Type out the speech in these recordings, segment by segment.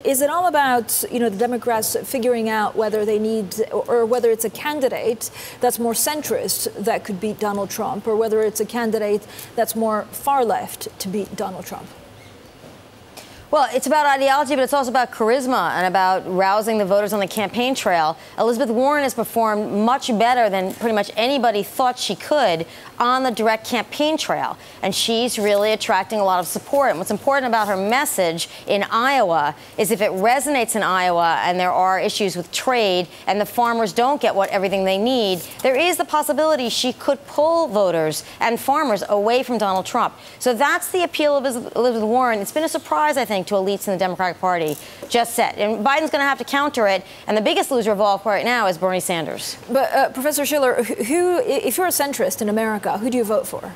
Is it all about, the Democrats figuring out whether they need, or whether it's a candidate that's more centrist that could beat Donald Trump, or whether it's a candidate that's more far left to beat Donald Trump? Well, it's about ideology, but it's also about charisma and about rousing the voters on the campaign trail. Elizabeth Warren has performed much better than pretty much anybody thought she could on the direct campaign trail. And she's really attracting a lot of support. And what's important about her message in Iowa is if it resonates in Iowa and there are issues with trade and the farmers don't get everything they need, there is the possibility she could pull voters and farmers away from Donald Trump. So that's the appeal of Elizabeth Warren. It's been a surprise, I think, to elites in the Democratic Party just set. And Biden's going to have to counter it. And the biggest loser of all right now is Bernie Sanders. But Professor Schiller, if you're a centrist in America, who do you vote for?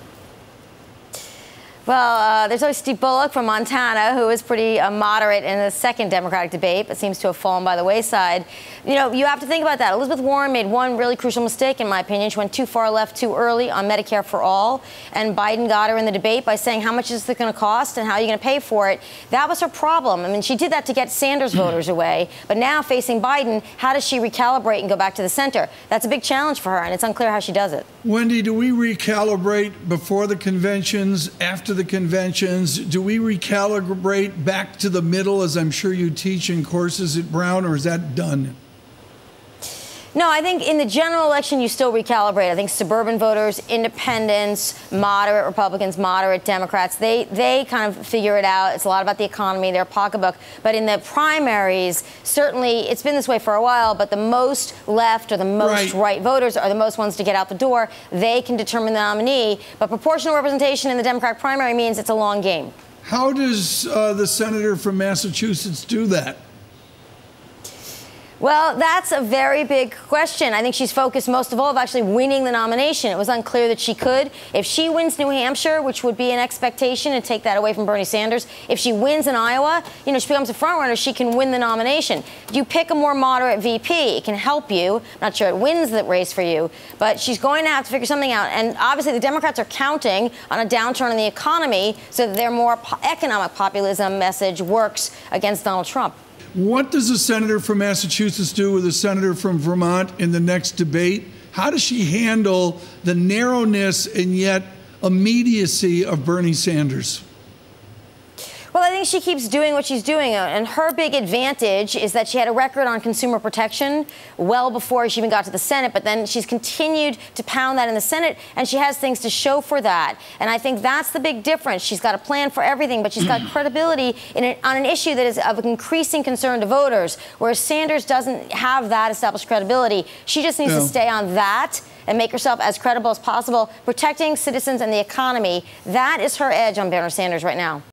Well, there's always Steve Bullock from Montana, who is pretty moderate in the second Democratic debate, but seems to have fallen by the wayside. You have to think about that. Elizabeth Warren made one really crucial mistake, in my opinion. She went too far left too early on Medicare for all, and Biden got her in the debate by saying how much is it going to cost and how are you going to pay for it. That was her problem. I mean, she did that to get Sanders voters away, but now facing Biden, how does she recalibrate and go back to the center? That's a big challenge for her, and it's unclear how she does it. Wendy, do we recalibrate before the conventions, after the conventions? Do we recalibrate back to the middle, as I'm sure you teach in courses at Brown, or is that done? No, I think in the general election, you still recalibrate. I think suburban voters, independents, moderate Republicans, moderate Democrats, they kind of figure it out. It's a lot about the economy, their pocketbook. But in the primaries, certainly it's been this way for a while, but the most left or the most right voters are the most ones to get out the door. They can determine the nominee. But proportional representation in the Democratic primary means it's a long game. How does the senator from Massachusetts do that? Well, that's a very big question. I think she's focused most of all of actually winning the nomination. It was unclear that she could. If she wins New Hampshire, which would be an expectation, and take that away from Bernie Sanders, if she wins in Iowa, she becomes a front runner, she can win the nomination. You pick a more moderate VP, it can help you. I'm not sure it wins the race for you, but she's going to have to figure something out. And obviously the Democrats are counting on a downturn in the economy so that their more economic populism message works against Donald Trump. What does a senator from Massachusetts do with a senator from Vermont in the next debate? How does she handle the narrowness and yet immediacy of Bernie Sanders? Well, I think she keeps doing what she's doing, and her big advantage is that she had a record on consumer protection well before she even got to the Senate, but then she's continued to pound that in the Senate, and she has things to show for that. And I think that's the big difference. She's got a plan for everything, but she's got credibility on an issue that is of increasing concern to voters, whereas Sanders doesn't have that established credibility. She just needs to stay on that and make herself as credible as possible, protecting citizens and the economy. That is her edge on Bernie Sanders right now.